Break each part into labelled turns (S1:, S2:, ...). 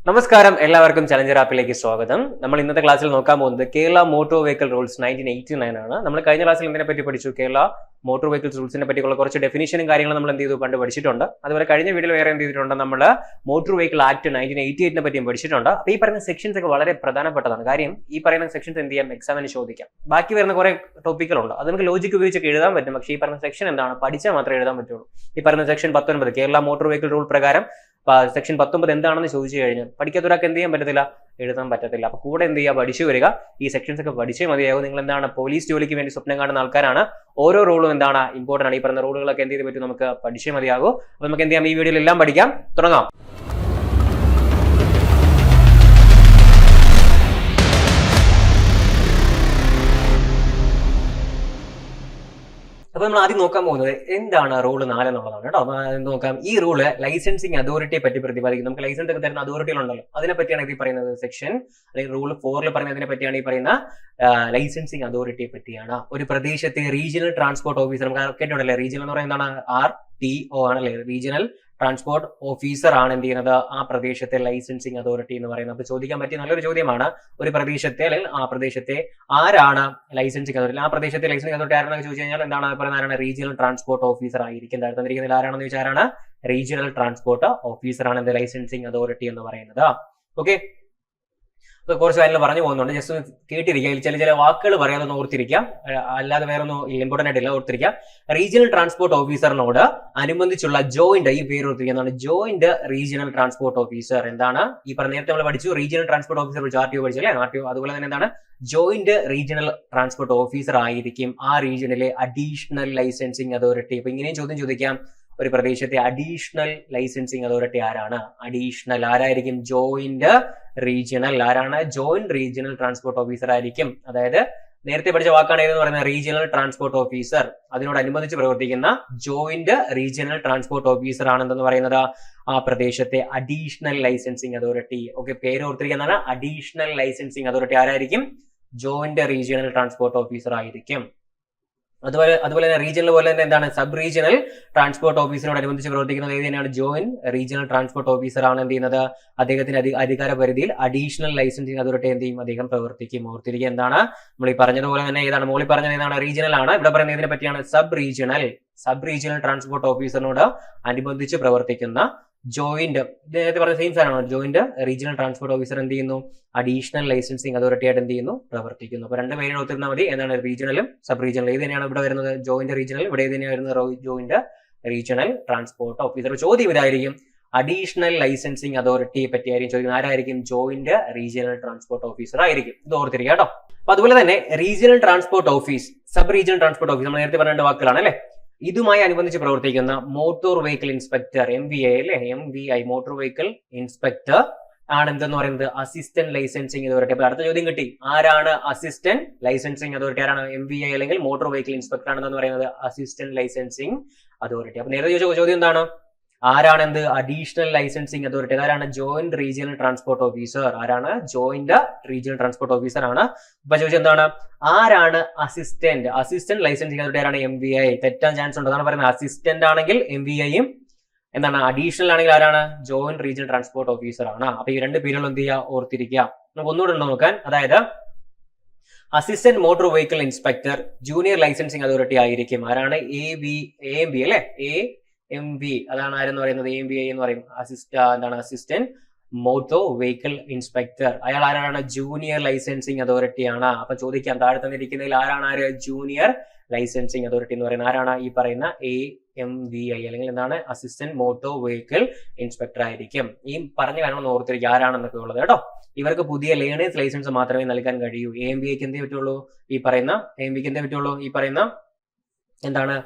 S1: നമസ്കാരം, എല്ലാവർക്കും ചലഞ്ചർ ആപ്പിലേക്ക് സ്വാഗതം. നമ്മൾ ഇന്നത്തെ ക്ലാസ്സിൽ നോക്കാൻ പോകുന്നത് കേരള മോട്ടോർ വെഹിക്കിൾ റൂൾസ് 1989 ആണ്. നമ്മൾ കഴിഞ്ഞ ക്ലാസ്സിൽ ഇതിനെ പറ്റി പഠിച്ചു. കേരള മോട്ടോർ വെഹിക്കിൾസ് റൂൾസിനെ പറ്റിയുള്ള കുറച്ച് ഡെഫിനിഷനും കാര്യങ്ങളും നമ്മൾ എന്ത് ചെയ്തു പണ്ട് പഠിച്ചിട്ടുണ്ട്. അതുപോലെ കഴിഞ്ഞ വീഡിയോയിൽ വേറെ എന്ത് ചെയ്തിട്ടുണ്ട്, നമ്മൾ മോട്ടോർ വെഹിക്കിൾ ആക്ട് 1988 പറ്റിയും പഠിച്ചിട്ടുണ്ട്. അപ്പോൾ ഈ പറയുന്ന സെക്ഷൻസ് ഒക്കെ വളരെ പ്രധാനപ്പെട്ടതാണ്. കാര്യം ഈ പറയുന്ന സെക്ഷൻസ് എന്ത് ചെയ്യാം, എക്സാമിന് ചോദിക്കാം. ബാക്കി വരുന്ന കുറെ ടോപ്പിക്കുകളുണ്ട്, അത് നമുക്ക് ലോജിക്ക് ഉപയോഗിച്ചൊക്കെ എഴുതാൻ പറ്റും. പക്ഷേ ഈ പറയുന്ന സെക്ഷൻ എന്താണ്, പഠിച്ചാൽ മാത്രമേ എഴുതാൻ പറ്റുള്ളൂ. ഈ പറയുന്ന section 19 Kerala motor vehicle rule പ്രകാരം സെക്ഷൻ 19 എന്താണെന്ന് ചോദിച്ചു കഴിഞ്ഞാൽ പഠിക്കാത്തൊരാൾക്ക് എന്ത് ചെയ്യാൻ പറ്റത്തില്ല, എഴുതാൻ പറ്റത്തില്ല. അപ്പൊ കൂടെ എന്ത് ചെയ്യുക, പഠിച്ചു വരിക. ഈ സെക്ഷൻസ് ഒക്കെ പഠിച്ചേ മതിയാകും. നിങ്ങൾ എന്താണ് പോലീസ് ജോലിക്ക് വേണ്ടി സ്വപ്നം കാണുന്ന ആൾക്കാരാണ്. ഓരോ റൂളും എന്താണ് ഇമ്പോർട്ടന്റ് ആണ്. ഈ പറഞ്ഞ റൂളുകളൊക്കെ എന്ത് ചെയ്ത് പറ്റും, നമുക്ക് പഠിച്ചേ മതിയാകും. അപ്പൊ നമുക്ക് എന്ത് ചെയ്യാം, ഈ വീഡിയോയിൽ എല്ലാം പഠിക്കാം. തുടങ്ങാം. അപ്പൊ നമ്മൾ ആദ്യം നോക്കാൻ പോകുന്നത് എന്താണ് റൂള് 4 എന്നുള്ളതാണ് കേട്ടോ. നോക്കാം. ഈ റൂള് ലൈസൻസിങ് അതോറിറ്റിയെ പറ്റി പ്രതിപാദിക്കും. നമുക്ക് ലൈസൻസ് ഒക്കെ തരുന്ന അതോറിറ്റികളുണ്ടല്ലോ, അതിനെ പറ്റിയാണ് ഇത് പറയുന്നത്. സെക്ഷൻ അല്ലെങ്കിൽ റൂൾ 4 പറയുന്നതിനെ പറ്റിയാണ് ഈ പറയുന്ന ലൈസൻസിങ് അതോറിറ്റിയെ പറ്റിയാണ്. ഒരു പ്രദേശത്തെ റീജിയണൽ ട്രാൻസ്പോർട്ട് ഓഫീസർ, നമുക്ക് കേട്ടിട്ടുണ്ടല്ലേ, റീജിയണൽ എന്ന് പറയുന്നത് എന്താണ്, RTO ആണല്ലേ, റീജിയണൽ ട്രാൻസ്പോർട്ട് ഓഫീസർ ആണ് എന്ത് ചെയ്യുന്നത്, ആ പ്രദേശത്തെ ലൈസൻസിങ് അതോറിറ്റി എന്ന് പറയുന്നത്. അപ്പൊ ചോദിക്കാൻ പറ്റിയ നല്ലൊരു ചോദ്യമാണ്. ഒരു പ്രദേശത്തെ അല്ലെങ്കിൽ ആ പ്രദേശത്തെ ആരാണ് ലൈസൻസിങ് അതോറിറ്റി, ആ പ്രദേശത്തെ ലൈസൻസിങ് അതോറിറ്റി ആരാണെന്ന് ചോദിച്ചു കഴിഞ്ഞാൽ എന്താണ് പറയുന്നത്, ആരാണ്, റീജിയണൽ ട്രാൻസ്പോർട്ട് ഓഫീസർ ആയിരിക്കും. തന്നിരിക്കുന്നതിൽ ആരാണെന്ന് ചോദിച്ചാൽ ആരാണ്, റീജിയണൽ ട്രാൻസ്പോർട്ട് ഓഫീസർ ആണ് എന്ത് ലൈസൻസിങ് അതോറിറ്റി എന്ന് പറയുന്നത്. ഓക്കെ, കുറച്ച് കാര്യങ്ങൾ പറഞ്ഞു പോകുന്നുണ്ട്, ജസ്റ്റ് ഒന്ന് കേട്ടിരിക്കുക. ചില വാക്കുകൾ പറയാതെ ഓർത്തിരിക്കുക, അല്ലാതെ വേറെ ഒന്നും ഇമ്പോർട്ടന്റ് ആയിട്ടില്ല, ഓർത്തിരിക്കുക. റീജിയണൽ ട്രാൻസ്പോർട്ട് ഓഫീസറിനോട് അനുബന്ധിച്ചുള്ള ജോയിന്റ്, ഈ പേര് ഓർത്തിരിക്കുക, എന്താണ് ജോയിന്റ് റീജിയണൽ ട്രാൻസ്പോർട്ട് ഓഫീസർ. എന്താണ് ഈ പറഞ്ഞ, നേരത്തെ നമ്മൾ പഠിച്ചു regional transport officer RTO പഠിച്ചല്ലേ, RTO. അതുപോലെ തന്നെ എന്താണ് ജോയിന്റ് റീജിയണൽ ട്രാൻസ്പോർട്ട് ഓഫീസർ ആയിരിക്കും ആ റീജിയണിലെ അഡീഷണൽ ലൈസൻസിങ് അതോറിറ്റി. അപ്പൊ ഇങ്ങനെയും ചോദ്യം ചോദിക്കാം, ഒരു പ്രദേശത്തെ അഡീഷണൽ ലൈസൻസിങ് അതോറിറ്റി ആരാണ്, അഡീഷണൽ ആരായിരിക്കും, ജോയിന്റ് റീജിയണൽ, ആരാണ്, ജോയിന്റ് റീജിയണൽ ട്രാൻസ്പോർട്ട് ഓഫീസർ ആയിരിക്കും. അതായത് നേരത്തെ പഠിച്ച വാക്കാണ് ഏതെന്ന് പറയുന്നത്, റീജിയണൽ ട്രാൻസ്പോർട്ട് ഓഫീസർ. അതിനോടനുബന്ധിച്ച് പ്രവർത്തിക്കുന്ന ജോയിന്റ് റീജിയണൽ ട്രാൻസ്പോർട്ട് ഓഫീസർ ആണെന്ന് പറയുന്നത് ആ പ്രദേശത്തെ അഡീഷണൽ ലൈസൻസിങ് അതോറിറ്റി. ഓക്കെ, പേര് ഓർത്തിരിക്കുന്നതാണ്, അഡീഷണൽ ലൈസൻസിങ് അതോറിറ്റി ആരായിരിക്കും, ജോയിന്റ് റീജിയണൽ ട്രാൻസ്പോർട്ട് ഓഫീസർ ആയിരിക്കും. അതുപോലെ തന്നെ റീജിയണൽ പോലെ തന്നെ എന്താണ്, സബ് റീജിയണൽ ട്രാൻസ്പോർട്ട് ഓഫീസറിനോടനുബന്ധിച്ച് പ്രവർത്തിക്കുന്നത് ഏത് തന്നെയാണ്, ജോയിന്റ് റീജിയണൽ ട്രാൻസ്പോർട്ട് ഓഫീസർ ആണ് എന്ത് ചെയ്യുന്നത്, അദ്ദേഹത്തിന്റെ അധികാര പരിധിയിൽ അഡീഷണൽ ലൈസൻസിങ് അതോറിറ്റി എന്ത് ചെയ്യും, അദ്ദേഹം പ്രവർത്തിക്കും. ഓർത്തിരിക്കുക, എന്താണ് നമ്മൾ ഈ പറഞ്ഞതുപോലെ തന്നെ ഏതാണ്, മോളി പറഞ്ഞത് ഏതാണ്, റീജിയണൽ ആണ്. ഇവിടെ പറയുന്നത് ഇതിനെ പറ്റിയാണ് സബ് റീജിയണൽ ട്രാൻസ്പോർട്ട് ഓഫീസറിനോട് അനുബന്ധിച്ച് പ്രവർത്തിക്കുന്ന ജോയിന്റ്, നേരത്തെ പറഞ്ഞ സെയിം സാധനമാണ്, ജോയിന്റ് റീജിയണൽ ട്രാൻസ്പോർട്ട് ഓഫീസർ എന്ത് ചെയ്യുന്നു, അഡീഷണൽ ലൈസൻസിങ് അതോറിറ്റി ആയിട്ട് എന്ത് ചെയ്യുന്നു, പ്രവർത്തിക്കുന്നു. അപ്പൊ രണ്ട് പേരും ഒത്തിരുന്നാൽ മതി. എന്താണ് റീജിയണലും സബ് റീജിയണൽ. ഏത് തന്നെയാണ് ഇവിടെ വരുന്നത്, ജോയിന്റ് റീജിയണൽ, ഇവിടെ ഏത് തന്നെയാണ് വരുന്നത്, ജോയിന്റ് റീജിയണൽ ട്രാൻസ്പോർട്ട് ഓഫീസർ. ചോദ്യം ഇതായിരിക്കും, അഡീഷണൽ ലൈസൻസിങ് അതോറിറ്റിയെ പറ്റിയായിരിക്കും ചോദിക്കുന്നത്. ആരായിരിക്കും, ജോയിന്റ് റീജിയണൽ ട്രാൻസ്പോർട്ട് ഓഫീസർ ആയിരിക്കും. ഇത് ഓർത്തിരിക്കുക കേട്ടോ. അപ്പൊ അതുപോലെ തന്നെ regional transport office, sub regional transport office നമ്മൾ നേരത്തെ പറഞ്ഞ വാക്കുകളാണ് അല്ലെ. ഇതുമായി അനുബന്ധിച്ച് പ്രവർത്തിക്കുന്ന മോട്ടോർ വെഹിക്കിൾ ഇൻസ്പെക്ടർ, MVI അല്ലെ, MVI മോട്ടോർ വെഹിക്കിൾ ഇൻസ്പെക്ടർ ആണ് എന്തെന്ന് പറയുന്നത്, അസിസ്റ്റന്റ് ലൈസൻസിങ് അതോറിറ്റി. അപ്പൊ അടുത്ത ചോദ്യം കിട്ടി, ആരാണ് അസിസ്റ്റന്റ് ലൈസൻസിങ് അതോറിറ്റി, ആരാണ്, MVI അല്ലെങ്കിൽ മോട്ടോർ വെഹിക്കിൾ ഇൻസ്പെക്ടർ ആണെന്ന് പറയുന്നത് അസിസ്റ്റന്റ് ലൈസൻസിങ് അതോറിറ്റി. അപ്പൊ നേരത്തെ ചോദിച്ച ചോദ്യം എന്താണ്, ആരാണ് എന്ത് അഡീഷണൽ ലൈസൻസിങ് അതോറിറ്റി, ആരാണ്, ജോയിന്റ് റീജിയണൽ ട്രാൻസ്പോർട്ട് ഓഫീസർ, ആരാണ്, ജോയിന്റ് റീജിയണൽ ട്രാൻസ്പോർട്ട് ഓഫീസർ ആണ്. ഇപ്പൊ ചോദിച്ചത് എന്താണ്, ആരാണ് അസിസ്റ്റന്റ് ലൈസൻസിങ് അതോറിറ്റി, ആരാണ്, MVI. തെറ്റാൻ ചാൻസ് ഉണ്ട്, അതാണ് പറയുന്നത്. അസിസ്റ്റന്റ് ആണെങ്കിൽ MVIയും, എന്താണ് അഡീഷണൽ ആണെങ്കിൽ ആരാണ്, ജോയിന്റ് റീജിയണൽ ട്രാൻസ്പോർട്ട് ഓഫീസർ ആണ്. അപ്പൊ ഈ രണ്ട് പേരുകൾ എന്ത് ചെയ്യുക, ഓർത്തിരിക്കുക. നമുക്ക് ഒന്നുകൂടെ ഉണ്ടോ നോക്കാൻ. അതായത് assistant motor vehicle inspector junior licensing authority ആയിരിക്കും. ആരാണ്, AMV അല്ലെ, AMV. അതാണ് ആരെന്ന് പറയുന്നത്, AMVI എന്ന് പറയും, അസിസ്റ്റന്റ് മോട്ടോർ വെഹിക്കിൾ ഇൻസ്പെക്ടർ. അയാൾ ആരാണ്, ജൂനിയർ ലൈസൻസിങ് അതോറിറ്റി ആണ്. അപ്പൊ ചോദിക്കാം, താഴെ തന്നിരിക്കുന്നതിൽ ആരാണ് ജൂനിയർ ലൈസൻസിങ് അതോറിറ്റി എന്ന് പറയുന്നത്, ആരാണ്, ഈ പറയുന്ന AMVI അല്ലെങ്കിൽ എന്താണ്, അസിസ്റ്റന്റ് മോട്ടോർ വെഹിക്കിൾ ഇൻസ്പെക്ടർ ആയിരിക്കും. ഈ പറഞ്ഞ കാര്യങ്ങൾ ഓർത്തിരിക്കുക ആരാണെന്നൊക്കെ ഉള്ളത് കേട്ടോ. ഇവർക്ക് പുതിയ ലേണേഴ്സ് ലൈസൻസ് മാത്രമേ നൽകാൻ കഴിയൂ. AMVIക്ക് എന്തേ പറ്റുള്ളൂ, ഈ പറയുന്ന എന്താണ്,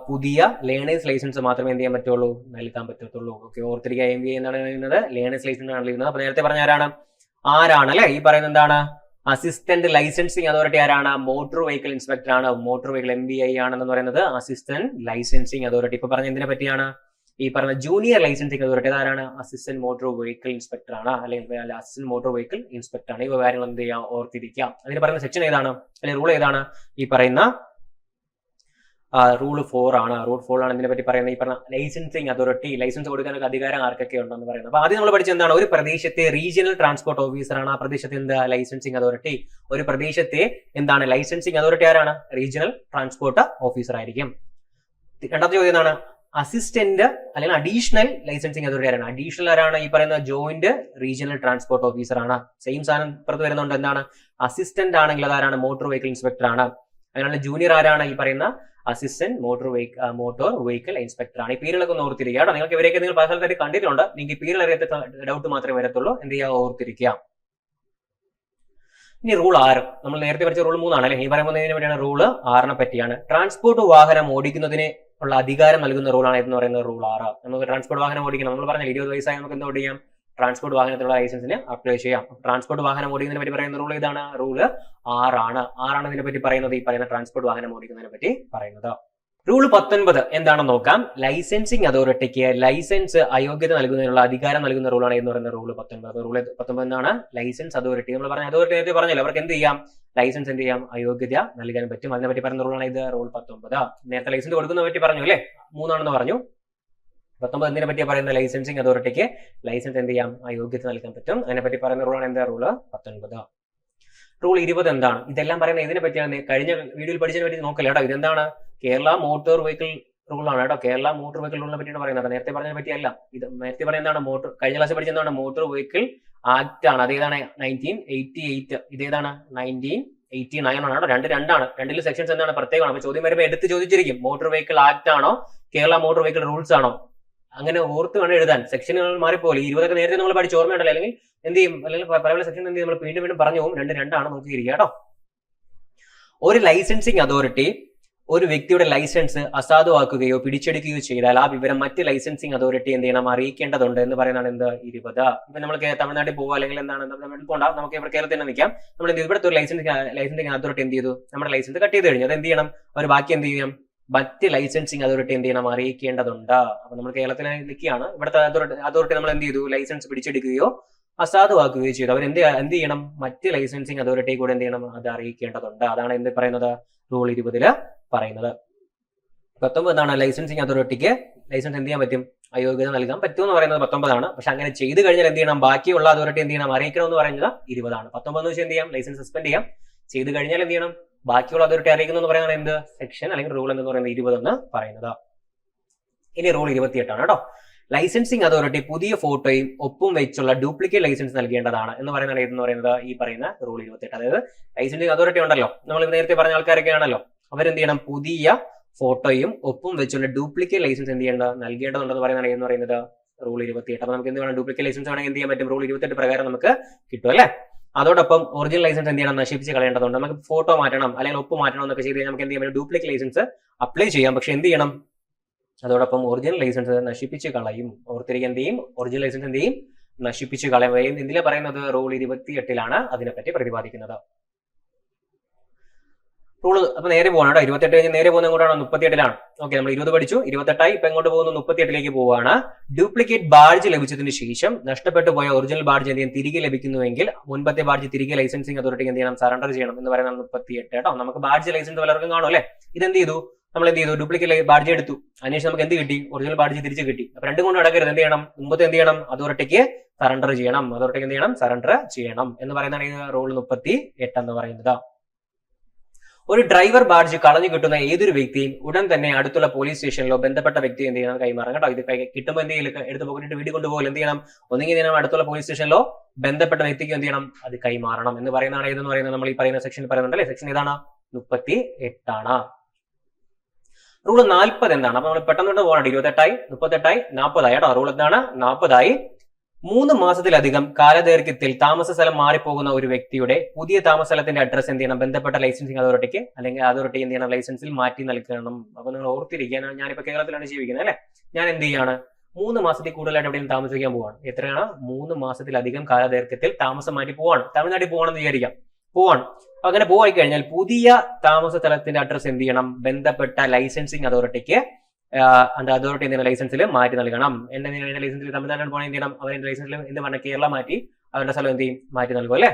S1: പുതിയ ലേണേഴ്സ് ലൈസൻസ് മാത്രമേ എന്ത് ചെയ്യാൻ പറ്റുള്ളൂ, നൽകാൻ പറ്റത്തുള്ളൂ. ഓക്കെ, ഓർത്തിരിക്കുക, AMVI എന്താണ് പറയുന്നത്, ലേണേഴ്സ് ലൈസൻസ് ആണ് നൽകുന്നത്. അപ്പൊ നേരത്തെ പറഞ്ഞ ആരാണ് അല്ലെ, ഈ പറയുന്നത് എന്താണ്, അസിസ്റ്റന്റ് ലൈസൻസിങ് അതോറിറ്റി ആരാണ്, മോട്ടോർ വെഹിക്കിൾ ഇൻസ്പെക്ടർ ആണ്. മോട്ടോർ വെഹിക്കിൾ MVI ആണെന്ന് പറയുന്നത് അസിസ്റ്റന്റ് ലൈസൻസിങ് അതോറിറ്റി. ഇപ്പൊ പറഞ്ഞ എന്തിനെ പറ്റിയാണ്, ഈ പറഞ്ഞ ജൂനിയർ ലൈസൻസിങ് അതോറിറ്റി ആരാണ്, അസിസ്റ്റന്റ് മോട്ടോർ വെഹിക്കിൾ ഇൻസ്പെക്ടർ ആണ്, അല്ലെങ്കിൽ അസിസ്റ്റന്റ് മോട്ടോർ വെഹിക്കിൾ ഇൻസ്പെക്ടർ ആണ്. ഇവ കാര്യങ്ങൾ എന്ത് ചെയ്യാം, ഓർത്തിരിക്കാം. അതിന് പറയുന്ന സെക്ഷൻ ഏതാണ്, അല്ലെങ്കിൽ റൂൾ ഏതാണ്, ഈ പറയുന്ന റൂൾ 4 ആണ്. റൂൾ 4 ആണ് ഇതിനെ പറ്റി പറയുന്നത്. ഈ പറഞ്ഞ ലൈസൻസിങ് അതോറിറ്റി, ലൈസൻസ് കൊടുക്കാനൊക്കെ അധികാരം ആർക്കൊക്കെ ഉണ്ടെന്ന് പറയുന്നത്. അപ്പൊ ആദ്യം നമ്മൾ പഠിച്ച എന്താണ്, ഒരു പ്രദേശത്തെ റീജിയണൽ ട്രാൻസ്പോർട്ട് ഓഫീസർ ആണ് ആ പ്രദേശത്തെ എന്താ ലൈസൻസിങ് അതോറിറ്റി. ഒരു പ്രദേശത്തെ എന്താണ് ലൈസൻസിങ് അതോറിറ്റി ആരാണ്? റീജിയണൽ ട്രാൻസ്പോർട്ട് ഓഫീസർ ആയിരിക്കും. രണ്ടാമത്തെ ചോദ്യം എന്താണ്, അസിസ്റ്റന്റ് അല്ലെങ്കിൽ അഡീഷണൽ ലൈസൻസിങ് അതോറിറ്റി ആരാണ്? അഡീഷണൽ ആരാണ്? ഈ പറയുന്ന ജോയിന്റ് റീജിയണൽ ട്രാൻസ്പോർട്ട് ഓഫീസർ ആണ്. സെയിം സാധനം പുറത്ത് വരുന്നുണ്ട്. എന്താണ് അസിസ്റ്റന്റ് ആണെങ്കിൽ അതാരാണ്? മോട്ടോർ വെഹിക്കിൾ ഇൻസ്പെക്ടർ ആണ്. അങ്ങനെയുള്ള ജൂനിയർ ആരാണ്? ഈ പറയുന്ന അസിസ്റ്റന്റ് മോട്ടോർ വെഹിക്കിൾ ഇൻസ്പെക്ടർ ആണ്. ഈ പേരുകളൊക്കെ ഒന്ന് ഓർത്തിരിക്കുക കേട്ടോ. നിങ്ങൾക്ക് ഇവരെയൊക്കെ നിങ്ങൾ പല സ്ഥലത്തായിട്ട് കണ്ടിട്ടുണ്ട്. നിങ്ങൾക്ക് ഈ പേരിൽ അറിയാത്ത ഡൗട്ട് മാത്രമേ വരത്തുള്ളൂ. എന്ത് ചെയ്യുക, ഓർത്തിരിക്കുക. ഇനി റൂൾ 6 നമ്മൾ നേരത്തെ പഠിച്ച റൂൾ 3 ആണ് അല്ലെ. ഈ പറയുന്നതിന് വേണ്ടിയാണ് റൂള് 6 പറ്റിയാണ്. ട്രാൻസ്പോർട്ട് വാഹനം ഓടിക്കുന്നതിന് ഉള്ള അധികാരം നൽകുന്ന റൂളാണ് എന്ന് പറയുന്നത് റൂൾ 6. നമുക്ക് ട്രാൻസ്പോർട്ട് വാഹനം ഓടിക്കണം, നമ്മൾ പറഞ്ഞാൽ 20 വയസ്സായി നമുക്ക് എന്ത് ഓടിക്കാം? ട്രാൻസ്പോർട്ട് വാഹനത്തിലുള്ള ലൈസൻസിന് അപ്ലൈ ചെയ്യാം. ട്രാൻസ്പോർട്ട് വാഹനം ഓടിക്കുന്നതിനെ പറ്റി പറയുന്ന റൂൾ ഇതാണ്, റൂള് 6 ആണ്. 6 ഇതിനെ പറ്റി പറയുന്നത്, ഈ പറയുന്ന ട്രാൻസ്പോർട്ട് വാഹനം ഓടിക്കുന്നതിനെ പറ്റി പറയുന്നത്. റൂൾ 19 എന്താണെന്ന് നോക്കാം. ലൈസൻസിങ് അതോറിറ്റിക്ക് ലൈസൻസ് അയോഗ്യത നൽകുന്നതിനുള്ള അധികാരം നൽകുന്ന റൂളാണ് എന്ന് പറയുന്നത് റൂൾ 19. റൂൾ 19 എന്താണ്? License authority. നമ്മൾ പറഞ്ഞ അതോറിറ്റി നേരത്തെ പറഞ്ഞല്ലോ, അവർക്ക് എന്ത് ചെയ്യാം? ലൈസൻസ് എന്ത് ചെയ്യാം? അയോഗ്യത നൽകാൻ പറ്റും. അതിനെ പറ്റി പറയുന്ന റൂളാണ് ഇത് റൂൾ 19. നേരത്തെ ലൈസൻസ് കൊടുക്കുന്നതിനെ പറ്റി പറഞ്ഞു അല്ലെ, 3 പറഞ്ഞു. 19 എന്തിനെ പറ്റിയാ പറയുന്നത്? ലൈസൻസിങ് അതോറിറ്റിക്ക് ലൈസൻസ് എന്ത് ചെയ്യാം? അയോഗ്യത നൽകാൻ പറ്റും. അതിനെപ്പറ്റി പറയുന്ന റൂളാണ് എന്താ? റൂള് 19. റൂൾ 20 എന്താണ്? ഇതെല്ലാം പറയുന്നത് ഇതിനെ പറ്റിയാണ്. കഴിഞ്ഞ വീഡിയോയിൽ പഠിച്ചതിനെ പറ്റി നോക്കല്ലേ കേട്ടോ. ഇതെന്താണ്? കേരള മോട്ടോർ വെഹിക്കിൾ റൂളാണ് കേട്ടോ. കേരള മോട്ടോർ വെഹിക്കിൾ റൂളിനെ പറ്റിയാണ് പറയുന്നത്. നേരത്തെ പറഞ്ഞതിനെ പറ്റിയല്ല. ഇത് നേരത്തെ പറയുന്നതാണ് കഴിഞ്ഞ ക്ലാസ്സിൽ പഠിച്ച എന്താണ്? മോട്ടോർ വെഹിക്കിൾ ആക്ട് ആണ്. അതേതാണ്? 1988. ഇതേതാണ്? 1989 ആണ്. രണ്ടാണ്. രണ്ടിലും സെക്ഷൻസ് എന്താണ്? പ്രത്യേകമാണ്. അപ്പൊ ചോദ്യം വരുമ്പോൾ എടുത്ത് ചോദിച്ചിരിക്കും, മോട്ടോർ വെഹിക്കിൾ ആക്ട് ആണോ കേരള മോട്ടോർ വെഹിക്കിൾ റൂൾസ് ആണോ? അങ്ങനെ ഓർത്ത് വേണം എഴുതാൻ. സെക്ഷനുകൾ മാറിപ്പോലെ 20 നേരത്തെ നമ്മൾ പഠിച്ച് ഓർമ്മയുണ്ടല്ലോ. അല്ലെങ്കിൽ എന്ത് ചെയ്യും? അല്ലെങ്കിൽ പല സെക്ഷൻ എന്ത് ചെയ്യും? നമ്മൾ വീണ്ടും പറഞ്ഞു പോകും. രണ്ടാണ് നോക്കിയിരിക്കുക കേട്ടോ. ഒരു ലൈസൻസിങ് അതോറിറ്റി ഒരു വ്യക്തിയുടെ ലൈസൻസ് അസാധുവാക്കുകയോ പിടിച്ചെടുക്കുകയോ ചെയ്താൽ ആ വിവരം മറ്റ് ലൈസൻസിങ് അതോറിറ്റി എന്ത് ചെയ്യണം? അറിയിക്കേണ്ടതുണ്ട് എന്ന് പറയുന്നതാണ് എന്ത്? 20. ഇപ്പൊ നമ്മൾ തമിഴ്നാട്ടിൽ പോകുക അല്ലെങ്കിൽ എന്താണ് തമിഴ്നാട്ടിൽ പോകണ്ട, നമുക്ക് ഇവിടെ കേരളത്തിൽ തന്നെ നിൽക്കാം. നമ്മൾ ഇവിടുത്തെ ഒരു ലൈസൻസിങ് അതോറിറ്റി എന്ത് ചെയ്തു? നമ്മുടെ ലൈസൻസ് കട്ട് ചെയ്ത് കഴിഞ്ഞു. അത് എന്ത് ചെയ്യണം? അവർ ബാക്കി എന്ത് ചെയ്യണം? മറ്റ് ലൈസൻസിങ് അതോറിറ്റി എന്ത് ചെയ്യണം? അറിയിക്കേണ്ടതുണ്ട്. അപ്പൊ നമ്മൾ കേരളത്തിൽ നിൽക്കുകയാണ്. ഇവിടുത്തെ അതോറിറ്റി നമ്മൾ എന്ത് ചെയ്തു? ലൈസൻസ് പിടിച്ചെടുക്കുകയോ അസാധുവാക്കുകയോ ചെയ്തു. അവർ എന്ത് ചെയ്യണം? മറ്റ് ലൈസൻസിങ് അതോറിറ്റി കൂടെ എന്ത് ചെയ്യണം? അത് അറിയിക്കേണ്ടതുണ്ട്. അതാണ് എന്ത് പറയുന്നത്? റൂൾ 20 പറയുന്നത്. 19 എന്താണ്? ലൈസൻസിങ് അതോറിറ്റിക്ക് ലൈസൻസ് എന്ത് ചെയ്യാൻ പറ്റും? അയോഗ്യത നൽകാൻ പറ്റും എന്ന് പറയുന്നത് 19 പക്ഷെ അങ്ങനെ ചെയ്ത് കഴിഞ്ഞാൽ എന്ത് ചെയ്യണം? ബാക്കിയുള്ള അതോറിറ്റി എന്ത് ചെയ്യണം? അറിയിക്കണം എന്ന് പറയുന്നത് 20. 19 വെച്ചാൽ എന്ത് ചെയ്യാം? ലൈസൻസ് സസ്പെൻഡ് ചെയ്യാം. ചെയ്ത് കഴിഞ്ഞാൽ എന്ത് ചെയ്യണം? ബാക്കിയുള്ള അതോറിറ്റി അറിയിക്കുന്നു എന്ന് പറയുന്നത് എന്ത്? സെക്ഷൻ അല്ലെങ്കിൽ റൂൾ എന്ന് പറയുന്നത് 20 എന്ന് പറയുന്നത്. ഇനി റൂൾ 28 ആണ് കേട്ടോ. ലൈസൻസിങ് അതോറിറ്റി പുതിയ ഫോട്ടോയും ഒപ്പും വെച്ചുള്ള ഡ്യൂപ്ലിക്കേറ്റ് ലൈസൻസ് നൽകേണ്ടതാണ് എന്ന് പറയുന്നത് ഏതെന്ന് പറയുന്നത് ഈ പറയുന്ന റൂൾ 28. അതായത് ലൈസൻസിങ് അതോറിറ്റി ഉണ്ടല്ലോ, നമ്മൾ നേരത്തെ പറഞ്ഞ ആൾക്കാരൊക്കെ ആണല്ലോ, അവരെന്ത് ചെയ്യണം? പുതിയ ഫോട്ടോയും ഒപ്പും വെച്ചുള്ള ഡ്യൂപ്ലിക്കേറ്റ് ലൈസൻസ് എന്ത് ചെയ്യേണ്ട? നൽകേണ്ടതുണ്ടെന്ന് പറയുന്നത് എന്ന് പറയുന്നത് റൂൾ 28. അപ്പൊ നമുക്ക് എന്ത് വേണം? ഡ്യൂപ്ലിക്കേറ്റ് ലൈസൻസ് വേണമെങ്കിൽ എന്ത് ചെയ്യാൻ പറ്റും? റൂൾ 28 പ്രകാരം നമുക്ക് കിട്ടും അല്ലെ. അതോടൊപ്പം ഒറിജിനൽ ലൈസൻസ് എന്ത് ചെയ്യണം? നശിപ്പിച്ച് കളയേണ്ടതുണ്ട്. നമുക്ക് ഫോട്ടോ മാറ്റണം അല്ലെങ്കിൽ ഒപ്പ് മാറ്റണം എന്നൊക്കെ ചെയ്ത് കഴിഞ്ഞാൽ നമുക്ക് എന്ത് ചെയ്യാൻ പറ്റും? ഡ്യൂപ്ലിക്കേറ്റ് ലൈസൻസ് അപ്ലൈ ചെയ്യാം. പക്ഷെ എന്ത് ചെയ്യണം? അതോടൊപ്പം ഒറിജിനൽ ലൈസൻസ് നശിപ്പിച്ച് കളയും. ഓർത്തിരിക്കുക, എന്ത് ചെയ്യും? ഒറിജിനൽ ലൈസൻസ് എന്ത് ചെയ്യും? നശിപ്പിച്ച് കളയും. എന്തിനാ പറയുന്നത്? റൂൾ 28 അതിനെപ്പറ്റി പ്രതിപാദിക്കുന്നത്. റൂൾ അപ്പൊ നേരെ പോകണം കേട്ടോ. 28 കഴിഞ്ഞ് നേരെ പോകുന്നത് എങ്ങോട്ടാണ്? 38 ഓക്കെ, നമ്മൾ 20 പഠിച്ചു, 28 ഇപ്പൊ എങ്ങോട്ട് പോകുന്നു? 38 പോവുകയാണ്. ഡ്യൂപ്ലിക്കേറ്റ് ബാഡ്ജ് ലഭിച്ചതിന് ശേഷം നഷ്ടപ്പെട്ടു പോയ ഒറിജിനൽ ബാഡ്ജ് എന്ത് ചെയ്യും? തിരികെ ലഭിക്കുന്നുവെങ്കിൽ മുൻപത്തെ ബാഡ്ജ് തിരികെ ലൈസൻസിങ് അതോറിറ്റിക്ക് എന്ത് ചെയ്യണം? സറണ്ടർ ചെയ്യണം എന്ന് പറയുന്നത് 38 കേട്ടോ. നമുക്ക് ബാഡ്ജ് ലൈസൻസ് പലർക്കും കാണും അല്ലെ. ഇതെന്ത് ചെയ്തു? നമ്മൾ എന്ത് ചെയ്തു? ഡ്യൂപ്ലിക്കേറ്റ് ബാഡ്ജ് എടുത്തു. അതിനുശേഷം നമുക്ക് എന്ത് കിട്ടി? ഒറിജിനൽ ബാഡ്ജ് തിരിച്ചു കിട്ടി. അപ്പൊ രണ്ടും കൊണ്ട് നടക്കരുത്. എന്ത് ചെയ്യണം? മുമ്പത്തെ എന്ത് ചെയ്യണം? അതോറിറ്റിക്ക് സറണ്ടർ ചെയ്യണം. അതോറിറ്റിക്ക് എന്ത് ചെയ്യണം? സറണ്ടർ ചെയ്യണം എന്ന് പറയുന്നതാണ് ഈ റൂൾ 38 എന്ന് പറയുന്നത്. ഒരു ഡ്രൈവർ ബാഡ്ജ് കളഞ്ഞു കിട്ടുന്ന ഏതൊരു വ്യക്തിയും ഉടൻ തന്നെ അടുത്തുള്ള പോലീസ് സ്റ്റേഷനിലോ ബന്ധപ്പെട്ട വ്യക്തി എന്ത് ചെയ്യണം? കൈമാറണം കേട്ടോ. ഇത് കിട്ടുമ്പോൾ എന്ത് ചെയ്യണം? എടുത്ത് പോയിട്ട് വീട്ടിൽ കൊണ്ടുപോകൽ എന്ത് ചെയ്യണം? ഒന്നെങ്കിൽ അടുത്തുള്ള പോലീസ് സ്റ്റേഷനിലോ ബന്ധപ്പെട്ട വ്യക്തിക്ക് എന്ത് ചെയ്യണം? അത് കൈമാറണം എന്ന് പറയുന്നതാണ് ഏതെന്ന് പറയുന്നത് നമ്മൾ ഈ പറയുന്ന സെക്ഷനിൽ പറയുന്നുണ്ട് അല്ലെ. സെക്ഷൻ ഏതാണ്? 38. റൂൾ 40 എന്താണ്? അപ്പൊ നമ്മൾ പെട്ടെന്ന് പോകണം. 28 38 40 കേട്ടോ. റൂൾ എന്താണ്? 40 3 മാസത്തിലധികം കാലദൈർഘ്യത്തിൽ താമസ സ്ഥലം മാറിപ്പോകുന്ന ഒരു വ്യക്തിയുടെ പുതിയ താമസ സ്ഥലത്തിന്റെ അഡ്രസ് എന്ത് ചെയ്യണം? ബന്ധപ്പെട്ട ലൈസൻസിങ് അതോറിറ്റിക്ക് അല്ലെങ്കിൽ അതോറിറ്റി എന്ത് ചെയ്യണം? ലൈസൻസിൽ മാറ്റി നൽകണം. അപ്പൊ നിങ്ങൾ ഓർത്തിരിക്കുക, ഞാനിപ്പോ കേരളത്തിലാണ് ജീവിക്കുന്നത് അല്ലെ. ഞാൻ എന്ത് ചെയ്യാണ്? 3 മാസത്തിൽ കൂടുതലായിട്ട് എവിടെയും താമസിക്കാൻ പോവാണ്. എത്രയാണ്? 3 മാസത്തിലധികം കാലദൈർഘ്യത്തിൽ താമസം മാറ്റി പോവാണ്. തമിഴ്നാട്ടിൽ പോവാണെന്ന് വിചാരിക്കാം, പോവാണ്. അങ്ങനെ പോയി കഴിഞ്ഞാൽ പുതിയ താമസ സ്ഥലത്തിന്റെ അഡ്രസ് എന്ത് ചെയ്യണം? ബന്ധപ്പെട്ട ലൈസൻസിങ് അതോറിറ്റിക്ക് അതോറിറ്റി എന്തെങ്കിലും ലൈസൻസിൽ മാറ്റി നൽകണം. എന്റെ ലൈസൻസിൽ തമിഴ്നാട്ടിൽ പോകണമെങ്കിൽ എന്ത് ചെയ്യണം? അവരുടെ ലൈസൻസിൽ എന്ത് പറഞ്ഞാൽ കേരള മാറ്റി അവരുടെ സ്ഥലം എന്ത് ചെയ്യും? മാറ്റി നൽകും അല്ലെ.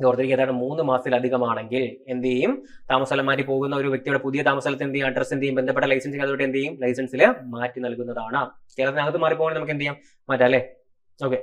S1: ഓർത്തിരിക്കുക, ഏതാണ്ട് 3 മാസത്തിലധികമാണെങ്കിൽ എന്ത് ചെയ്യും? താമസസ്ഥലം മാറ്റി പോകുന്ന ഒരു വ്യക്തിയുടെ പുതിയ താമസസ്ഥലത്ത് എന്ത് ചെയ്യും? അഡ്രസ് എന്ത് ചെയ്യും? ബന്ധപ്പെട്ട ലൈസൻസിംഗ് അതോറിറ്റി എന്ത് ചെയ്യും? ലൈസൻസിൽ മാറ്റി നൽകുന്നതാണ്. കേരളത്തിനകത്ത് മാറിപ്പോകണമെങ്കിൽ നമുക്ക് എന്ത് ചെയ്യാം? മാറ്റാം അല്ലേ? ഓക്കെ.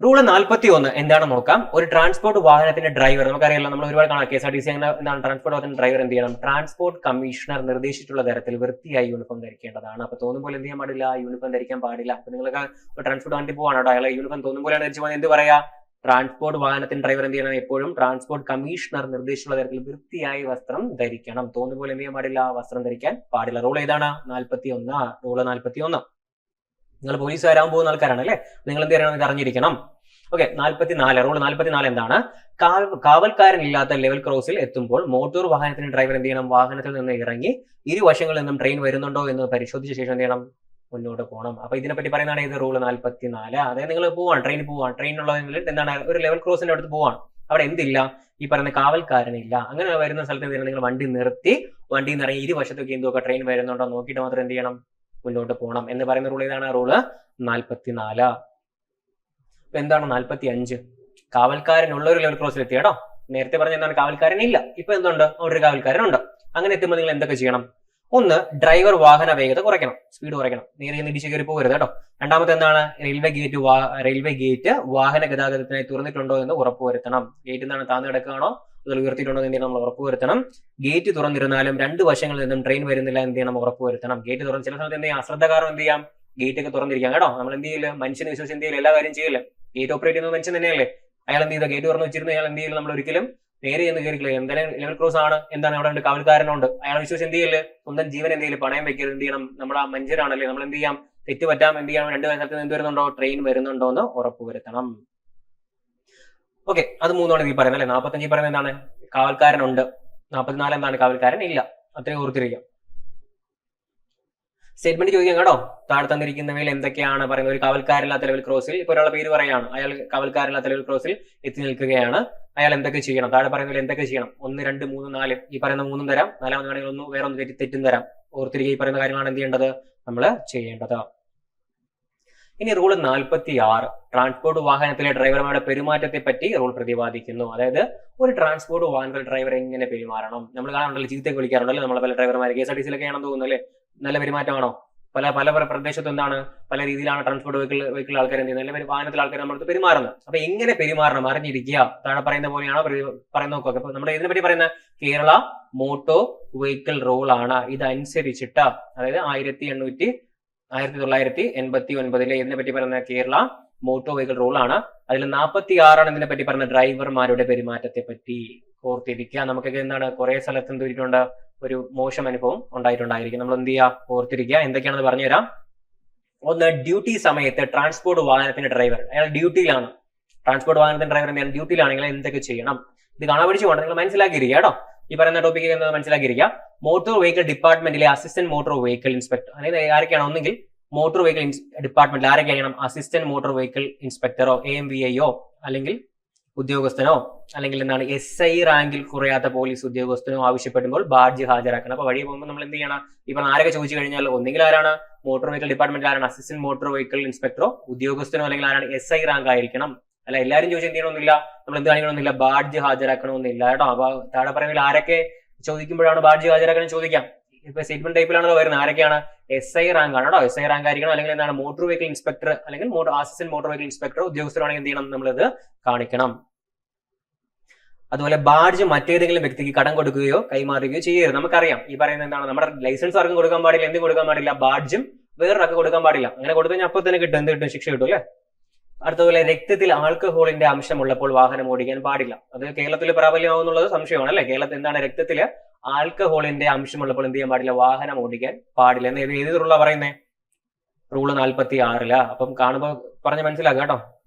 S1: റൂള് 41 എന്താണെന്ന് നോക്കാം. ഒരു ട്രാൻസ്പോർട്ട് വാഹനത്തിന്റെ ഡ്രൈവർ, നമുക്കറിയാലോ, നമ്മൾ ഒരുപാട് കാണാം KSRTC അങ്ങനെ എന്താണ് ട്രാൻസ്പോർട്ട് വാഹനത്തിന്റെ ഡ്രൈവർ എന്ത് ചെയ്യണം? ട്രാൻസ്പോർട്ട് കമ്മീഷണർ നിർദ്ദേശിച്ചിട്ടുള്ള തരത്തിൽ വൃത്തിയായി യൂണിഫോം ധരിക്കേണ്ടതാണ്. അപ്പൊ തോന്നും പോലെ എന്ത് ചെയ്യാൻ പാടില്ല? യൂണിഫോം ധരിക്കാൻ പാടില്ല. അപ്പൊ നിങ്ങൾക്ക് ട്രാൻസ്പോർട്ട് വാഹനത്തിൽ പോവാണ് കേട്ടോ, അയാളെ യൂണിഫോം തോന്നും പോലെയാണ് ധരിച്ചു പോകുന്നത്, എന്ത് പറയാ? ട്രാൻസ്പോർട്ട് വാഹനത്തിന്റെ ഡ്രൈവർ എന്ത് ചെയ്യണം? എപ്പോഴും ട്രാൻസ്പോർട്ട് കമ്മീഷണർ നിർദ്ദേശിച്ചുള്ള തരത്തിൽ വൃത്തിയായി വസ്ത്രം ധരിക്കണം. തോന്നും പോലെ എന്ത് ചെയ്യാൻ പാടില്ല? വസ്ത്രം ധരിക്കാൻ പാടില്ല. റൂൾ ഏതാണ്? 41. റൂള് 41. നിങ്ങൾ പോലീസുകാരാകാൻ പോകുന്ന ആൾക്കാരാണ് അല്ലെ, നിങ്ങൾ എന്ത് ചെയ്യണം? ഇത് അറിഞ്ഞിരിക്കണം. ഓക്കെ. 44. റൂൾ 44 എന്താണ്? കാവൽക്കാരനില്ലാത്ത ലെവൽ ക്രോസിൽ എത്തുമ്പോൾ മോട്ടോർ വാഹനത്തിന്റെ ഡ്രൈവർ എന്ത് ചെയ്യണം? വാഹനത്തിൽ നിന്ന് ഇറങ്ങി ഇരുവശങ്ങളിൽ നിന്നും ട്രെയിൻ വരുന്നുണ്ടോ എന്ന് പരിശോധിച്ച ശേഷം എന്ത് ചെയ്യണം? മുന്നോട്ട് പോകണം. അപ്പൊ ഇതിനെപ്പറ്റി പറയുന്നതാണ് ഇത് റൂൾ 44. അതായത് നിങ്ങൾ പോവാണ്, ട്രെയിനിൽ പോവാണ്, ട്രെയിനുള്ളതിൽ എന്താണ് ഒരു ലെവൽ ക്രോസിന്റെ അടുത്ത് പോവാണ്, അവിടെ എന്തില്ല? ഈ പറയുന്ന കാവൽക്കാരനില്ല. അങ്ങനെ വരുന്ന സ്ഥലത്ത് എന്ത് ചെയ്യണം? നിങ്ങൾ വണ്ടി നിർത്തി, വണ്ടിയിൽ നിന്ന് ഇറങ്ങി ഇരുവശത്തൊക്കെ എന്തൊക്കെ ട്രെയിൻ വരുന്നുണ്ടോ നോക്കിയിട്ട് മാത്രം എന്ത് ചെയ്യണം? മുന്നോട്ട് പോകണം എന്ന് പറയുന്ന റൂൾ ഇതാണ് റൂള് 44. ഇപ്പൊ എന്താണ് 45? കാവൽക്കാരനുള്ള ഒരു ലെവൽ ക്രോസിൽ എത്തി കേട്ടോ. നേരത്തെ പറഞ്ഞ എന്താണ്? കാവൽക്കാരനില്ല. ഇപ്പൊ എന്തുണ്ട്? അവിടെ ഒരു കാവൽക്കാരനുണ്ട്. അങ്ങനെ എത്തുമ്പോൾ നിങ്ങൾ എന്തൊക്കെ ചെയ്യണം? ഒന്ന്, ഡ്രൈവർ വാഹന വേഗത കുറയ്ക്കണം, സ്പീഡ് കുറയ്ക്കണം, നേരെ ഇടിച്ച് കയറി പോകരുത് കേട്ടോ. രണ്ടാമത്തെ എന്താണ്? റെയിൽവേ ഗേറ്റ് വാഹന ഗതാഗതത്തിനായി തുറന്നിട്ടുണ്ടോ എന്ന് ഉറപ്പുവരുത്തണം. ഗേറ്റ് എന്താണ്? താഴ്ന്നു കിടക്കുകയാണോ അതിൽ ഉയർത്തിയിട്ടുണ്ടോ എന്ന് നമ്മൾ ഉറപ്പുവരുത്തണം. ഗേറ്റ് തുറന്നിരുന്നാലും രണ്ട് വശങ്ങളിൽ നിന്നും ട്രെയിൻ വരുന്നില്ല എന്ത് ചെയ്യണം? ഉറപ്പുവരുത്തണം. ഗേറ്റ് തുറന്ന് ചില സമയത്ത് എന്ത് ചെയ്യാം? അശ്രദ്ധകാരം എന്ത് ചെയ്യാം? ഗേറ്റ് ഒക്കെ തുറന്നിരിക്കാം കേട്ടോ. നമ്മൾ എന്ത് ചെയ്യില്ല? മനുഷ്യനെ വിശ്വസിച്ച് എന്ത് ചെയ്യില്ല? എല്ലാ കാര്യം ചെയ്യില്ല. ഗേറ്റ് ഓപ്പറേറ്റ് ചെയ്യുന്നത് മനുഷ്യൻ തന്നെയല്ലേ. അയാൾ എന്ത് ചെയ്താൽ ഗേറ്റ് തുറന്ന് വെച്ചിരുന്ന അയാൾ എന്ത് ചെയ്യില്ല? നമ്മൾ ഒരിക്കലും നേരെ എന്ന് കയറിക്കില്ല. എന്തായാലും ലെവൽ ക്രോസ് ആണ്, എന്താണ് അവിടെ ഉണ്ട്? കാവൽക്കാരനുണ്ട്. അയാളെ വിശ്വസിച്ച് എന്ത് ചെയ്യില്ല? സ്വന്തം ജീവൻ എന്ത് ചെയ്യില്ല? പണയം വെക്കരുത്. എന്ത് ചെയ്യണം? നമ്മൾ ആ മനുഷ്യരാണല്ലേ, നമ്മൾ എന്ത് ചെയ്യാം? തെറ്റ് പറ്റാം. എന്ത് ചെയ്യാം? രണ്ട് സ്ഥലത്ത് എന്ത് വരുന്നുണ്ടോ? ട്രെയിൻ വരുന്നുണ്ടോ എന്ന് ഉറപ്പുവരുത്തണം. ഓക്കെ. അത് മൂന്നാണ് ഈ പറയുന്നത് അല്ലെ. 45 പറയുന്നത് എന്താണ്? കാവൽക്കാരനുണ്ട്. 44 എന്താണ്? കാവൽക്കാരൻ ഇല്ല. അത്രയും ഓർത്തിരിക്കാം. സ്റ്റേറ്റ്മെന്റ് ചോദിക്കാം കേട്ടോ. താഴെ തന്നിരിക്കുന്നവയിൽ എന്തൊക്കെയാണ് പറയുന്നത്? ഒരു കാവൽക്കാരില്ലാത്ത ലെവൽ ക്രോസിൽ, ഇപ്പൊ ഒരാളെ പേര് പറയാണ്, അയാൾ കാവൽക്കാരില്ലാത്ത ലെവൽ ക്രോസിൽ എത്തി നിൽക്കുകയാണ്, അയാൾ എന്തൊക്കെ ചെയ്യണം? താഴെ പറയുന്നതിൽ എന്തൊക്കെ ചെയ്യണം? 1, 2, 3, 4 ഈ പറയുന്ന 3 തരാം. 4ാമത് വേണമെങ്കിൽ ഒന്ന് വേറെ ഒന്ന് തെറ്റും തരാം. ഓർത്തിരിക്കുക, ഈ പറയുന്ന കാര്യങ്ങളാണ് എന്ത് ചെയ്യേണ്ടത്? നമ്മൾ ചെയ്യേണ്ടത്. ഇനി റൂൾ 46, ട്രാൻസ്പോർട്ട് വാഹനത്തിലെ ഡ്രൈവർമാരുടെ പെരുമാറ്റത്തെ പറ്റി റൂൾ പ്രതിപാദിക്കുന്നു. അതായത് ഒരു ട്രാൻസ്പോർട്ട് വാഹനത്തിലെ ഡ്രൈവർ എങ്ങനെ പെരുമാറണം? നമ്മൾ കാണുന്നുണ്ടല്ലോ, ചീത്തയൊക്കെ വിളിക്കാറുണ്ടല്ലോ നമ്മളെ പല ഡ്രൈവർമാർ. KSRTC ആണെന്ന് തോന്നുന്നു അല്ലേ? നല്ല പെരുമാറ്റമാണോ? പല പ്രദേശത്തും എന്താണ് പല രീതിയിലാണ് ട്രാൻസ്പോർട്ട് വെഹിക്കിൾ ആൾക്കാർ എന്ത് ചെയ്യുന്നത്? അല്ലെങ്കിൽ വാഹനത്തിലെ ആൾക്കാർ നമ്മളടുത്ത് പെരുമാറുന്നത്. അപ്പൊ എങ്ങനെ പെരുമാറണം അറിഞ്ഞിരിക്കുക. താഴെ പറയുന്ന പോലെയാണോ പറയുന്ന നോക്കുക. അപ്പൊ നമ്മൾ ഇതിനെ പറ്റി പറയുന്ന കേരള മോട്ടോർ വെഹിക്കിൾ റൂൾ ആണ്. ഇതനുസരിച്ചിട്ട്, അതായത് 1989 ഇതിനെ പറ്റി പറയുന്ന കേരള മോട്ടോർ വെഹിക്കിൾ റൂൾ ആണ്. അതിൽ 46 ഇതിനെ പറ്റി പറയുന്ന ഡ്രൈവർമാരുടെ പെരുമാറ്റത്തെ പറ്റി ഓർത്തിരിക്കുക. നമുക്കൊക്കെ എന്താണ് കുറെ സ്ഥലത്ത് എന്തിട്ടുണ്ട്? ഒരു മോശം അനുഭവം ഉണ്ടായിട്ടുണ്ടായിരിക്കും. നമ്മൾ എന്ത് ചെയ്യുക? ഓർത്തിരിക്കുക. എന്തൊക്കെയാണെന്ന് പറഞ്ഞുതരാം. ഒന്ന്, ഡ്യൂട്ടി സമയത്ത് ട്രാൻസ്പോർട്ട് വാഹനത്തിന്റെ ഡ്രൈവർ അയാൾ ഡ്യൂട്ടിയിലാണ്. ട്രാൻസ്പോർട്ട് വാഹനത്തിന്റെ ഡ്രൈവർ എന്താണ്? ഡ്യൂട്ടിയിലാണെങ്കിൽ എന്തൊക്കെ ചെയ്യണം? ഇത് കാണാൻ പഠിച്ചു പോകണം. നിങ്ങൾ മനസ്സിലാക്കിയിരിക്കുക കേട്ടോ. ഈ പറയുന്ന ടോപ്പിക്ക് എന്നത് മനസ്സിലാക്കിയിരിക്കുക. മോട്ടോർ വെഹിക്കിൾ ഡിപ്പാർട്ട്മെന്റിലെ അസിസ്റ്റന്റ് മോട്ടോർ വെഹിക്കിൾ ഇൻസ്പെക്ടർ, അതായത് ആരൊക്കെയാണ്? ഒന്നെങ്കിൽ മോട്ടോർ വെഹിക്കിൾ ഡിപ്പാർട്ട്മെന്റിൽ ആരൊക്കെയാണ്? അസിസ്റ്റന്റ് മോട്ടോർ വെഹിക്കിൾ ഇൻസ്പെക്ടറോ AMVIയോ അല്ലെങ്കിൽ ഉദ്യോഗസ്ഥനോ അല്ലെങ്കിൽ എന്താണ് SI റാങ്കിൽ കുറയാത്ത പോലീസ് ഉദ്യോഗസ്ഥനോ ആവശ്യപ്പെടുമ്പോൾ ബാഡ്ജ് ഹാജരാക്കണം. അപ്പൊ വഴി പോകുമ്പോൾ നമ്മൾ എന്ത് ചെയ്യണം? ഇപ്പൊ ആരൊക്കെ ചോദിച്ചു കഴിഞ്ഞാൽ ഒന്നെങ്കിൽ ആരാണ്? മോട്ടോർ വെഹിക്കിൾ ഡിപ്പാർട്ട്മെന്റിൽ ആരാണ്? അസിസ്റ്റന്റ് മോട്ടോർ വെഹിക്കിൾ ഇൻസ്പെക്ടറോ ഉദ്യോഗസ്ഥനോ അല്ലെങ്കിൽ ആരാണ്? SI റാങ്ക് ആയിരിക്കണം. അല്ല എല്ലാവരും ചോദിച്ചാൽ എന്ത് ചെയ്യണമെന്നില്ല, നമ്മൾ എന്ത് കാണിക്കണമെന്നില്ല, ബാഡ്ജ് ഹാജരാക്കണമെന്നില്ല കേട്ടോ. അപ്പൊ താഴെ പറയുന്നതിൽ ആരൊക്കെ ചോദിക്കുമ്പോഴാണ് ബാഡ്ജ് ഹാജരാക്കണം ചോദിക്കാം. ഇപ്പൊ സ്റ്റേറ്റ്മെന്റ് ടൈപ്പിലാണല്ലോ വരുന്നത്. ആരൊക്കെയാണ്? SI റാങ്ക് ആണ് കേട്ടോ. SI റാങ്ക് ആയിരിക്കണം. അല്ലെങ്കിൽ എന്താണ്? മോട്ടോർ വെഹിക്കിൾ ഇൻസ്പെക്ടർ അല്ലെങ്കിൽ അസിസ്റ്റന്റ് മോട്ടോർ വെഹിക്കിൾ ഇൻസ്പെക്ടർ ഉദ്യോഗസ്ഥരാണെങ്കിൽ എന്ത് ചെയ്യണം? നമ്മളിത് കാണിക്കണം. അതുപോലെ ബാഡ്ജ് മറ്റേതെങ്കിലും വ്യക്തിക്ക് കടം കൊടുക്കുകയോ കൈമാറുകയോ ചെയ്യരുത്. നമുക്കറിയാം ഈ പറയുന്നത് എന്താണ്? നമ്മുടെ ലൈസൻസ് ആർക്കും കൊടുക്കാൻ പാടില്ല. എന്തും കൊടുക്കാൻ പാടില്ല? ബാഡ്ജും വേറൊരാൾക്ക് കൊടുക്കാൻ പാടില്ല. അങ്ങനെ കൊടുത്തു കഴിഞ്ഞാൽ അപ്പോൾ തന്നെ കിട്ടും. എന്ത് കിട്ടും? ശിക്ഷ കിട്ടും അല്ലെ? അടുത്തതുപോലെ രക്തത്തിൽ ആൽക്കഹോളിന്റെ അംശമുള്ളപ്പോൾ വാഹനം ഓടിക്കാൻ പാടില്ല. അത് കേരളത്തിൽ പ്രാബല്യമാവുന്നുള്ളത് സംശയമാണ് അല്ലെ? കേരളത്തിൽ എന്താണ്? രക്തത്തില് ആൽക്കഹോളിന്റെ അംശമുള്ളപ്പോൾ എന്ത് ചെയ്യാൻ പാടില്ല? വാഹനം ഓടിക്കാൻ പാടില്ല. എന്ന് ഏത് റൂളാ പറയുന്നത്? റൂള് 46. അപ്പം കാണുമ്പോൾ പറഞ്ഞ് മനസ്സിലാക്കുക കേട്ടോ.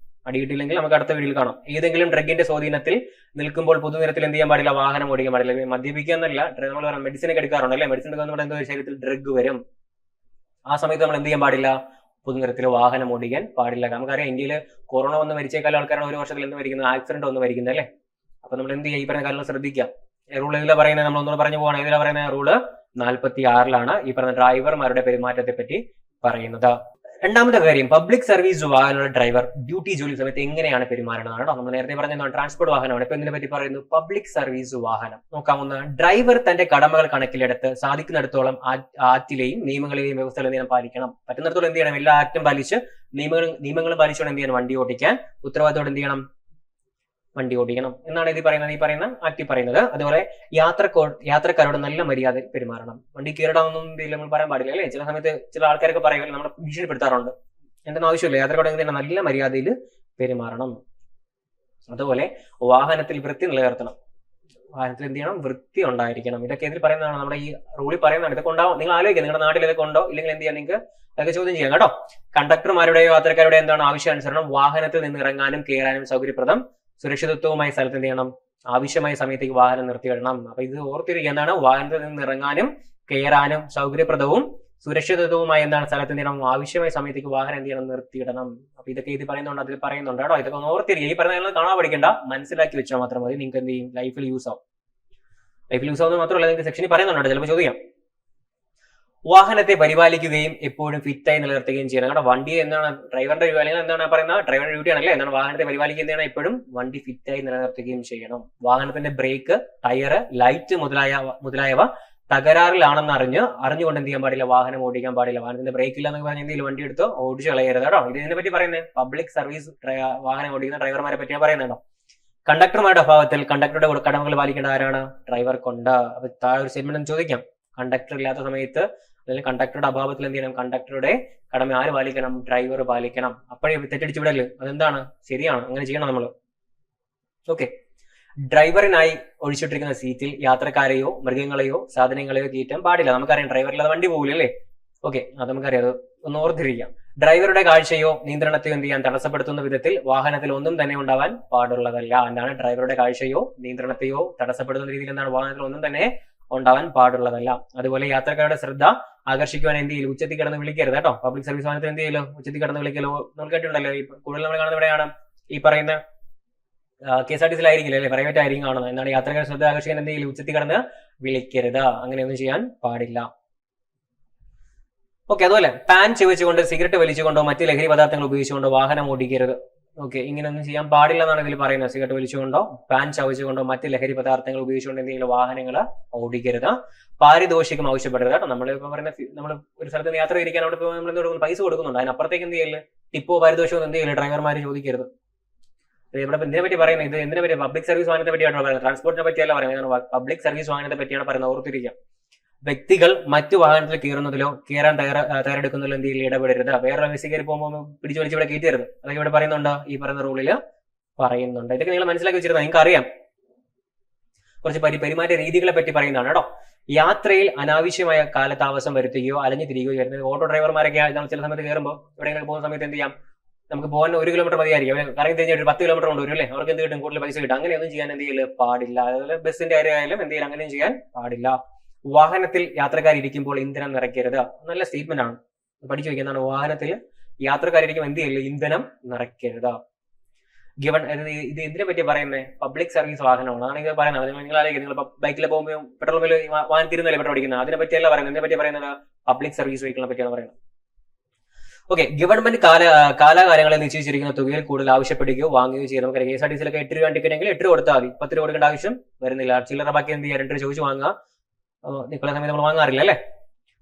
S1: അടിയിട്ടില്ലെങ്കിൽ നമുക്ക് അടുത്ത വീഡിയോയിൽ കാണാം. ഏതെങ്കിലും ഡ്രഗിന്റെ സ്വാധീനത്തിൽ നിൽക്കുമ്പോൾ പൊതുനിരത്തിൽ എന്ത് ചെയ്യാൻ പാടില്ല? വാഹനം ഓടിക്കാൻ പാടില്ല. മദ്യപിക്കുക എന്നല്ല, നമ്മൾ മെഡിസിൻ ഒക്കെ എടുക്കാറുണ്ട് അല്ലെ? മെഡിസിൻ എടുക്കുന്ന എന്തോ ശരീരത്തിൽ ഡ്രഗ് വരും. ആ സമയത്ത് നമ്മൾ എന്ത് ചെയ്യാൻ പാടില്ല? പൊതുനിരത്തിൽ വാഹനം ഓടിക്കാൻ പാടില്ല. നമുക്കറിയാം ഇന്ത്യയിൽ കൊറോണ വന്ന് മരിച്ചേക്കാൾ ആൾക്കാരാണ് ഒരു വർഷത്തിൽ എന്ത് മരിക്കുന്നത്? ആക്സിഡന്റ് വന്ന് മരിക്കുന്നത് അല്ലേ? അപ്പൊ നമ്മൾ എന്ത് ചെയ്യുക? ഈ പറയുന്ന കാര്യങ്ങൾ ശ്രദ്ധിക്കുക. റൂൾ ഇതിലാണ് പറയുന്നത്, നമ്മൾ ഒന്നുകൂടെ പറഞ്ഞു പോവാണ്. ഇതിലാണ് പറയുന്നത് റൂള് 46 ഈ പറഞ്ഞ ഡ്രൈവർമാരുടെ പെരുമാറ്റത്തെ പറ്റി പറയുന്നത്. രണ്ടാമത്തെ കാര്യം, പബ്ലിക് സർവീസ് വാഹനങ്ങളുടെ ഡ്രൈവർ ഡ്യൂട്ടി ജോലി സമയത്ത് എങ്ങനെയാണ് പെരുമാറേണ്ടതാണ് കേട്ടോ. നമ്മൾ നേരത്തെ പറഞ്ഞ ട്രാൻസ്പോർട്ട് വാഹനമാണ്. ഇപ്പൊ ഇതിനെ പറ്റി പറയുന്നു പബ്ലിക് സർവീസ് വാഹനം. നോക്കാവുന്ന ഡ്രൈവർ തന്റെ കടമകൾ കണക്കിലെടുത്ത് സാധിക്കുന്നിടത്തോളം ആക്റ്റിലെയും നിയമങ്ങളെയും വ്യവസ്ഥകളെയും പാലിക്കണം. പറ്റുന്നിടത്തോളം എന്ത് ചെയ്യണം? എല്ലാ ആക്ടും പാലിച്ച് നിയമങ്ങളും പാലിച്ചുകൊണ്ട് എന്ത് ചെയ്യണം? വണ്ടി ഓടിക്കാൻ ഉത്തരവാദിത്തോടെ എന്ത് ചെയ്യണം? വണ്ടി ഓടിക്കണം എന്നാണ് ഈ പറയുന്ന ആക്ടി പറയുന്നത്. അതുപോലെ യാത്രക്കാരോട് നല്ല മര്യാദയിൽ പെരുമാറണം. വണ്ടി കീറിടാനൊന്നും നമ്മൾ പറയാൻ പാടില്ല അല്ലേ? ചില സമയത്ത് ചില ആൾക്കാരൊക്കെ പറയുമല്ലോ, നമ്മളെ ഭീഷണിപ്പെടുത്താറുണ്ട്. എന്തെന്ന് ആവശ്യമില്ല, യാത്രക്കാരോട് എന്ത് ചെയ്യണം? നല്ല മര്യാദയിൽ പെരുമാറണം. അതുപോലെ വാഹനത്തിൽ വൃത്തി നിലനിർത്തണം. വാഹനത്തിൽ എന്ത് ചെയ്യണം? വൃത്തി ഉണ്ടായിരിക്കണം. ഇതൊക്കെ ഇതിൽ പറയുന്നതാണ്, നമ്മുടെ ഈ റൂളിൽ പറയുന്നതാണ്. ഇതൊക്കെ ഉണ്ടാവും. നിങ്ങൾ ആലോചിക്കുക, നിങ്ങളുടെ നാട്ടിൽ ഇതൊക്കെ ഉണ്ടോ? ഇല്ലെങ്കിൽ എന്ത് ചെയ്യാം? നിങ്ങൾക്ക് അതൊക്കെ ചോദ്യം ചെയ്യാം കേട്ടോ. കണ്ടക്ടർമാരുടെയോ യാത്രക്കാരുടെയോ എന്താണ് ആവശ്യാനുസരണം വാഹനത്തിൽ നിന്ന് ഇറങ്ങാനും കയറാനും സൗകര്യപ്രദം സുരക്ഷിതത്വവുമായി സ്ഥലത്ത് എന്ത് ചെയ്യണം? ആവശ്യമായ സമയത്തേക്ക് വാഹനം നിർത്തിയിടണം. അപ്പൊ ഇത് ഓർത്തിരിക്കുക, എന്താണ്? വാഹനത്തിൽ നിന്ന് ഇറങ്ങാനും കയറാനും സൗകര്യപ്രദവും സുരക്ഷിതത്വവുമായി എന്താണ് സ്ഥലത്ത് എന്ത് ചെയ്യണം? ആവശ്യമായ സമയത്തേക്ക് വാഹനം എന്ത് ചെയ്യണം? നിർത്തിയിടണം. അപ്പൊ ഇതൊക്കെ ഇത് പറയുന്നുണ്ട്, അതിൽ പറയുന്നുണ്ട് കേട്ടോ. ഇതൊക്കെ ഒന്ന് ഓർത്തിരിക്കുക. ഈ പറയുന്നത് കാണാൻ പഠിക്കണ്ട, മനസ്സിലാക്കി വെച്ചാൽ മാത്രം മതി. നിങ്ങൾക്ക് എന്ത് ചെയ്യും? ലൈഫിൽ യൂസ് ആവും. ലൈഫിൽ യൂസ് ആവുന്നത് മാത്രമല്ല, നിങ്ങൾക്ക് സെക്ഷനിൽ പറയുന്നുണ്ട്, ചിലപ്പോൾ ചോദിക്കാം. വാഹനത്തെ പരിപാലിക്കുകയും എപ്പോഴും ഫിറ്റായി നിലനിർത്തുകയും ചെയ്യണം കേട്ടോ. വണ്ടി എന്താണ്? ഡ്രൈവറിന്റെ അല്ലെങ്കിൽ എന്താണ് പറയുന്നത്? ഡ്രൈവറുടെ ഡ്യൂട്ടി ആണല്ലേ. എന്താണ്? വാഹനത്തെ പരിപാലിക്കുന്നതാണ് എപ്പോഴും വണ്ടി ഫിറ്റായി നിലനിർത്തുകയും ചെയ്യണം. വാഹനത്തിന്റെ ബ്രേക്ക്, ടയർ, ലൈറ്റ് മുതലായവ തകരാറിലാണെന്ന് അറിഞ്ഞുകൊണ്ട് എന്ത് ചെയ്യാൻ പാടില്ല? വാഹനം ഓടിക്കാൻ പാടില്ല. വാഹനത്തിന്റെ ബ്രേക്ക് ഇല്ല എന്ന് പറഞ്ഞാൽ എന്തെങ്കിലും വണ്ടി എടുത്തോ ഓടിച്ചു കളയരുത് കേട്ടോ. ഇതിനെ പറ്റി പറയുന്നത് പബ്ലിക് സർവീസ് വാഹനം ഓടിക്കുന്ന ഡ്രൈവർമാരെ പറ്റിയാണ് പറയുന്നത് കേട്ടോ. കണ്ടക്ടർമാരുടെ അഭാവത്തിൽ കണ്ടക്ടറുടെ കടമകൾ പാലിക്കേണ്ട ആരാണ്? ഡ്രൈവർ കൊണ്ട്. അപ്പൊ താഴെ ഒരു സ്റ്റേറ്റ്മെന്റ് ചോദിക്കാം. കണ്ടക്ടർ ഇല്ലാത്ത സമയത്ത് അല്ലെങ്കിൽ കണ്ടക്ടറുടെ അഭാവത്തിൽ എന്ത് ചെയ്യണം? കണ്ടക്ടറുടെ കടമ ആര് പാലിക്കണം? ഡ്രൈവർ പാലിക്കണം. അപ്പോഴേ തെറ്റടിച്ചു വിടല്. അതെന്താണ്? ശരിയാണ്, അങ്ങനെ ചെയ്യണം നമ്മൾ. ഓക്കെ. ഡ്രൈവറിനായി ഒഴിച്ചിട്ടിരിക്കുന്ന സീറ്റിൽ യാത്രക്കാരെയോ മൃഗങ്ങളെയോ സാധനങ്ങളെയോ കയറ്റാൻ പാടില്ല. നമുക്കറിയാം, ഡ്രൈവറില്ലാതെ വണ്ടി പോകില്ലല്ലേ? ഓക്കെ, അത് നമുക്കറിയാം. അത് ഒന്ന് ഓർത്തിരിക്കാം. ഡ്രൈവറുടെ കാഴ്ചയോ നിയന്ത്രണത്തെയോ എന്ത് ചെയ്യാൻ? തടസ്സപ്പെടുത്തുന്ന വിധത്തിൽ വാഹനത്തിൽ ഒന്നും തന്നെ ഉണ്ടാവാൻ പാടുള്ളതല്ല. എന്താണ്? ഡ്രൈവറുടെ കാഴ്ചയോ നിയന്ത്രണത്തെയോ തടസ്സപ്പെടുത്തുന്ന രീതിയിൽ എന്താണ്? വാഹനത്തിൽ ഒന്നും തന്നെ ഉണ്ടാവാൻ പാടുള്ളതല്ല. അതുപോലെ യാത്രക്കാരുടെ ശ്രദ്ധ ആകർഷിക്കുവാൻ എന്ത് ചെയ്യില്ല? ഉച്ചത്തിൽ കിടന്ന് വിളിക്കരുത് കേട്ടോ. പബ്ലിക് സർവീസ് വാഹനത്തിൽ എന്ത് ചെയ്യലോ? ഉച്ചത്തിൽ കിടന്ന് വിളിക്കലോ നമ്മൾ കേട്ടിട്ടുണ്ടല്ലോ. കൂടുതൽ നമ്മൾ കാണുന്നത് എവിടെയാണ്? ഈ പറയുന്ന KSRTC ആയിരിക്കില്ല അല്ലെ, പ്രൈവറ്റ് ആയിരിക്കും കാണുന്നത്. എന്താണ്? യാത്രക്കാരുടെ ശ്രദ്ധ ആകർഷിക്കാൻ എന്ത് ചെയ്യില്ല? ഉച്ചത്തിൽ കിടന്ന് വിളിക്കരുത്. അങ്ങനെയൊന്നും ചെയ്യാൻ പാടില്ല. ഓക്കെ. അതുപോലെ പാൻ ചുവച്ചുകൊണ്ട് സിഗരറ്റ് വലിച്ചുകൊണ്ടോ മറ്റ് ലഹരി പദാർത്ഥങ്ങൾ ഉപയോഗിച്ചുകൊണ്ടോ വാഹനം ഓടിക്കരുത്. ഓക്കെ, ഇങ്ങനെയൊന്നും ചെയ്യാൻ പാടില്ല എന്നാണ് ഇതിൽ പറയുന്നത്. സിഗരറ്റ് വലിച്ചുകൊണ്ടോ പാൻ ചവച്ചുകൊണ്ടോ മറ്റ് ലഹരി പദാർത്ഥങ്ങൾ ഉപയോഗിച്ചുകൊണ്ട് എന്തെങ്കിലും വാഹനങ്ങൾ ഓടിക്കരുത്. പാരിതോഷികം ആവശ്യപ്പെടരുത് കേട്ടോ. നമ്മളിപ്പോ പറയുന്ന നമ്മൾ ഒരു സ്ഥലത്ത് യാത്ര ഇരിക്കാൻ അവിടെ നമ്മൾ എന്ത് കൊടുക്കുന്നു? പൈസ കൊടുക്കുന്നുണ്ട്. അതിനപ്പുറത്തേക്ക് എന്ത് ചെയ്യില്ല? ടിപ്പോ പാരിതോഷികോ എന്ത് ചെയ്യില്ല? ഡ്രൈവർമാർ ചോദിക്കരുത്. ഇവിടെ ഇതിനെ പറ്റി പറയുന്നത്, ഇത് എന്തിനെ പറ്റി? പബ്ലിക് സർവീസ് വാഹനത്തെ പറ്റിയാണ് പറയുന്നത്, ട്രാൻസ്പോർട്ടിനെ പറ്റിയല്ല പറയുന്നത്. പബ്ലിക് സർവീസ് വാഹനത്തെ പറ്റിയാണ് പറയുന്നത്. ഓർത്തിരിക്കുക. വ്യക്തികൾ മറ്റു വാഹനത്തിൽ കയറുന്നതിലോ കയറാൻ തയ്യാറെടുക്കുന്നതിലോ എന്ത് ചെയ്യില്ല? ഇടപെടരുത്. വേറെ ബസ് കയറി പോകുമ്പോൾ പിടിച്ചു വലിച്ച് ഇവിടെ കയറ്റരുത്. അതൊക്കെ ഇവിടെ പറയുന്നുണ്ട്, ഈ പറയുന്ന റൂളിൽ പറയുന്നുണ്ട്. ഇതൊക്കെ നിങ്ങൾ മനസ്സിലാക്കി വെച്ചിരുന്നത് നിങ്ങൾക്ക് അറിയാം. കുറച്ച് പെരുമാറ്റ രീതികളെ പറ്റി പറയുന്നതാണ് കേട്ടോ. യാത്രയിൽ അനാവശ്യമായ കാലതാമസം വരുത്തുകയോ അലഞ്ഞു തിരികെയോ ചെയ്യുന്നത്. ഓട്ടോ ഡ്രൈവർമാരൊക്കെ ചില സമയത്ത് കയറുമ്പോൾ എവിടെയെങ്കിലും പോകുന്ന സമയത്ത് എന്ത് ചെയ്യാം? നമുക്ക് പോകാൻ 1 കിലോമീറ്റർ മതിയായിരിക്കും. കറങ്ങി തിരിഞ്ഞിട്ട് 10 കിലോമീറ്റർ കൊണ്ടുവരും അല്ലേ? അവർക്ക് എന്ത് കിട്ടും? കൂടുതൽ പൈസ കിട്ടും. അങ്ങനെയൊന്നും ചെയ്യാൻ എന്ത് ചെയ്യില്ല? പാടില്ല. അതുപോലെ ബസ്സിന്റെ കാര്യമായാലും എന്ത് ചെയ്യില്ല? അങ്ങനെയും ചെയ്യാൻ പാടില്ല. വാഹനത്തിൽ യാത്രക്കാരിയ്ക്കുമ്പോൾ ഇന്ധനം നിറയ്ക്കരുത്. നല്ല സ്റ്റേറ്റ്മെന്റ് ആണ്, പഠിച്ചു വെക്കുന്നതാണ്. വാഹനത്തിൽ യാത്രക്കാരിയ്ക്കും എന്ത് ചെയ്യില്ല? ഇന്ധനം നിറയ്ക്കരുത്. ഗിവൺ ഇത് എന്തിനെ പറ്റി പറയുന്നത്? പബ്ലിക് സർവീസ് വാഹനമാണ്. അതാണ് ഇത് പറയുന്നത്. നിങ്ങൾ ആലോചിക്കുക, നിങ്ങൾ ബൈക്കിൽ പോകുമ്പോൾ പെട്രോൾ ബില്ല് വാഹനത്തിരുന്നല്ലേ പെട്രോൾ അടിക്കുന്നത്? അതിനെ പറ്റിയല്ല പറയുന്നത്. ഇതിനെ പറ്റി പറയുന്നത് പബ്ലിക് സർവീസ് വെഹിക്കിളിനെ പറ്റിയാണ് പറയുന്നത്. ഓക്കെ. ഗവൺമെന്റ് കാലാകാലങ്ങളിൽ നിശ്ചയിച്ചിരിക്കുന്ന തുകയിൽ കൂടുതൽ ആവശ്യപ്പെടുകയോ വാങ്ങുകയോ ചെയ്യും. നമുക്ക് KSRTC 8 രൂപ ടിക്കറ്റ് എങ്കിൽ 8 രൂപ കൊടുത്താൽ മതി. 10 രൂപ കൊടുക്കേണ്ട ആവശ്യം വരുന്നില്ല. ചില്ലറ ബാക്കി എന്ത് ചെയ്യുക? 2 രൂപ ചോദിച്ചു വാങ്ങുക. നിൽക്കുന്ന സമയത്ത് നമ്മൾ വാങ്ങാറില്ല അല്ലേ?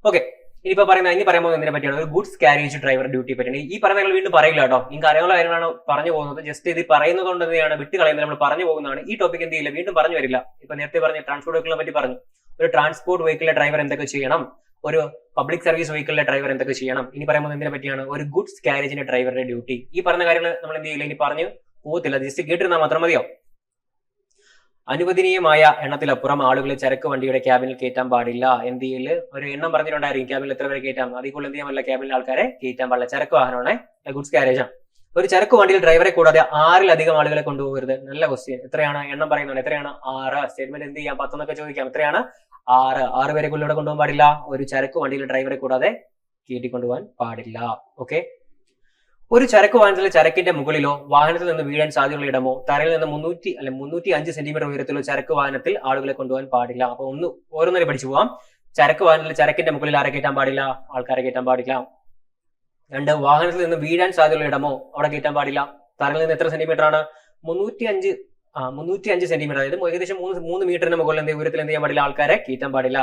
S1: ഓക്കെ. ഇനി പറയുമ്പോൾ എന്തിനെ പറ്റിയാണ്? ഒരു ഗുഡ്സ് കാരേജ് ഡ്രൈവർ ഡ്യൂട്ടി പറ്റിയാണ്. ഈ പറയുന്ന വീണ്ടും പറയില്ല കേട്ടോ. നിങ്ങൾക്ക് അറിയാനുള്ള കാര്യങ്ങളാണ് പറഞ്ഞു പോകുന്നത്. ജസ്റ്റ് ഇത് പറയുന്നത് കൊണ്ട് തന്നെയാണ് വിട്ട് കളയുന്നത്. നമ്മൾ പറഞ്ഞു പോകുന്നതാണ്. ഈ ടോപ്പിക് എന്ത് ചെയ്യില്ല? വീണ്ടും പറഞ്ഞു വരില്ല. ഇപ്പൊ നേരത്തെ പറഞ്ഞ ട്രാൻസ്പോർട്ട് വെഹിക്കിളിനെ പറ്റി പറഞ്ഞു. ഒരു ട്രാൻസ്പോർട്ട് വെഹിക്കിളിലെ ഡ്രൈവർ എന്തൊക്കെ ചെയ്യണം? ഒരു പബ്ലിക് സർവീസ് വെഹിക്കിളിലെ ഡ്രൈവർ എന്തൊക്കെ ചെയ്യണം? ഇനി പറയുമ്പോൾ എന്തിനെ പറ്റിയാണ്? ഒരു ഗുഡ്സ് കാരേജിന്റെ ഡ്രൈവറുടെ ഡ്യൂട്ടി. ഈ പറഞ്ഞ കാര്യങ്ങൾ നമ്മൾ എന്ത് ചെയ്യില്ല? ഇനി പറഞ്ഞു പോകത്തില്ല. ജസ്റ്റ് കേട്ടിരുന്നാൽ മാത്രം മതിയോ? അനുവദനീയമായ എണ്ണത്തിലപ്പുറം ആളുകളെ ചരക്ക് വണ്ടിയുടെ ക്യാബിനിൽ കയറ്റാൻ പാടില്ല. എന്ത് ചെയ്യല്? ഒരു എണ്ണം പറഞ്ഞിട്ടുണ്ടായിരിക്കും, ക്യാബിനിൽ എത്ര പേരെ കയറ്റാം. അതിൽ കൂടുതൽ എന്ത് ചെയ്യാൻ പറ്റില്ല? ക്യാബിനിൽ ആൾക്കാരെ കയറ്റാൻ പാടില്ല. ചരക്ക് വാഹനമാണ്, ഗുഡ്സ് കാരേജ് ആണ്. ഒരു ചരക്ക് വണ്ടിയിൽ ഡ്രൈവറെ കൂടാതെ 6-ലധികം ആളുകളെ കൊണ്ടുപോകരുത്. നല്ല ക്വസ്റ്റ്യൻ. എത്രയാണ് എണ്ണം പറയുന്നത്? എത്രയാണ്? 6. സ്റ്റേറ്റ്മെന്റ് എന്ത് ചെയ്യാം? 10 എന്നൊക്കെ ചോദിക്കാം. എത്രയാണ്? 6 പേരെ കൊണ്ടുവിടെ കൊണ്ടുപോകാൻ പാടില്ല. ഒരു ചരക്ക് വണ്ടിയിൽ ഡ്രൈവറെ കൂടാതെ കയറ്റിക്കൊണ്ടുപോകാൻ പാടില്ല. ഓക്കെ. ഒരു ചരക്ക് വാഹനത്തിലെ ചരക്കിന്റെ മുകളിലോ വാഹനത്തിൽ നിന്ന് വീഴാൻ സാധ്യതയുള്ള ഇടമോ തറയിൽ നിന്ന് 305 സെന്റിമീറ്റർ ഉയരത്തിലോ ചരക്ക് വാഹനത്തിൽ ആളുകളെ കൊണ്ടുപോകാൻ പാടില്ല. അപ്പൊ ഓരോന്നേരം പഠിച്ചു പോവാം. ചരക്ക് വാഹനത്തിൽ ചരക്കിന്റെ മുകളിൽ ആരെ കയറ്റാൻ പാടില്ല? ആൾക്കാരെ കയറ്റാൻ പാടില്ല. രണ്ട്, വാഹനത്തിൽ നിന്ന് വീഴാൻ സാധ്യതയുള്ള ഇടമോ അവിടെ കയറ്റാൻ പാടില്ല. തറയിൽ നിന്ന് എത്ര സെന്റിമീറ്റർ ആണ്? 305 സെന്റിമീറ്റർ, അതായത് ഏകദേശം 3 മീറ്ററിന് മുകളിൽ ഉയരത്തിൽ എന്ത് ചെയ്യാൻ പാടില്ല? ആൾക്കാരെ കയറ്റാൻ പാടില്ല.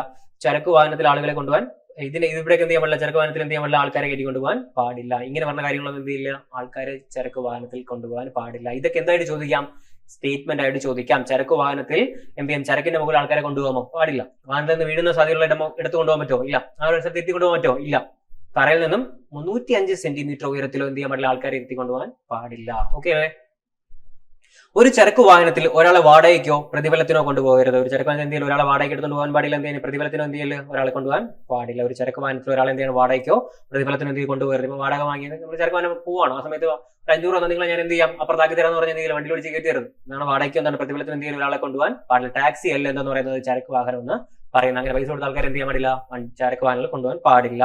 S1: ചരക്ക് വാഹനത്തിൽ ആളുകളെ കൊണ്ടുപോകാൻ ഇവിടേക്ക് എന്ത് ചെയ്യാൻ പാടില്ല? ചരക്ക് വാഹനത്തിൽ എന്ത് ചെയ്യാൻ പാടില്ല? ആൾക്കാരെ കയറ്റി കൊണ്ടുപോകാൻ പാടില്ല. ഇങ്ങനെ പറഞ്ഞ കാര്യങ്ങളൊന്നും എന്ത് ചെയ്യില്ല? ആൾക്കാരെ ചരക്ക് വാഹനത്തിൽ കൊണ്ടുപോകാൻ പാടില്ല. ഇതൊക്കെ എന്തായിട്ട് ചോദിക്കാം? സ്റ്റേറ്റ്മെന്റ് ആയിട്ട് ചോദിക്കാം. ചരക്ക് വാഹനത്തിൽ എന്ത് ചെയ്യാം? ചരക്കിന്റെ മുകളിൽ ആൾക്കാരെ കൊണ്ടുപോകാമോ? പാടില്ല. വാഹനത്തിൽ നിന്ന് വീഴുന്ന സാധ്യതയുള്ള ഇടമോ എടുത്തു കൊണ്ടുപോകാൻ പറ്റുമോ? ഇല്ല. ആ ഒരു സ്ഥലത്ത് എത്തി കൊണ്ടുപോകാൻ പറ്റുമോ? ഇല്ല. തറയിൽ നിന്നും 305 സെന്റിമീറ്റർ ഉയരത്തിലോ എന്ത് ചെയ്യാൻ പാടില്ല? ആൾക്കാരെ എത്തി കൊണ്ടുപോകാൻ പാടില്ല. ഓക്കെ. ഒരു ചരക്ക് വാഹനത്തിൽ ഒരാളെ വാടകയ്ക്കോ പ്രതിഫലത്തിനോ കൊണ്ടുപോകരുത്. ഒരു ചരക്ക് വാഹനത്തിൽ എന്തെങ്കിലും ഒരാളെ വാടകയ്ക്ക് എടുത്തുകൊണ്ട് പോകാൻ പാടില്ല. എന്തെങ്കിലും പ്രതിഫലത്തിനോ എന്തെങ്കിലും ഒരാളെ കൊണ്ടുപോകാൻ പാടില്ല. ഒരു ചരക്ക് വാഹനത്തിൽ ഒരാളെ എന്തെങ്കിലും വാടകയ്ക്കോ പ്രതിഫലത്തിനോ എന്തെങ്കിലും കൊണ്ടുപോകരുത്. ഇപ്പൊ വാടക വാങ്ങിയത് നമ്മൾ ചരക്ക് വാഹനം പോവാണ്, ആ സമയത്ത് 500 രൂപ നിങ്ങൾ ഞാൻ എന്ത് ചെയ്യാം? അപ്പുറത്താക്കി തരാന്ന് പറഞ്ഞാൽ എന്തെങ്കിലും വണ്ടി വിളിച്ച് കയറ്റിയത് എന്നാണ്. വാടകയ്ക്കോ എന്താണ് പ്രതിഫലത്തിന് എന്തെങ്കിലും ഒരാളെ കൊണ്ടുപോകാൻ പാടില്ല. ടാക്സി അല്ല എന്തെന്ന് പറയുന്നത് ചരക്ക് വാഹനം എന്ന് പറയുന്നത്. അങ്ങനെ പൈസ കൊടുത്ത ആൾക്കാർ എന്ത് ചെയ്യാൻ പാടില്ല? ചരക്ക് വാഹനങ്ങൾ കൊണ്ടുപോകാൻ പാടില്ല.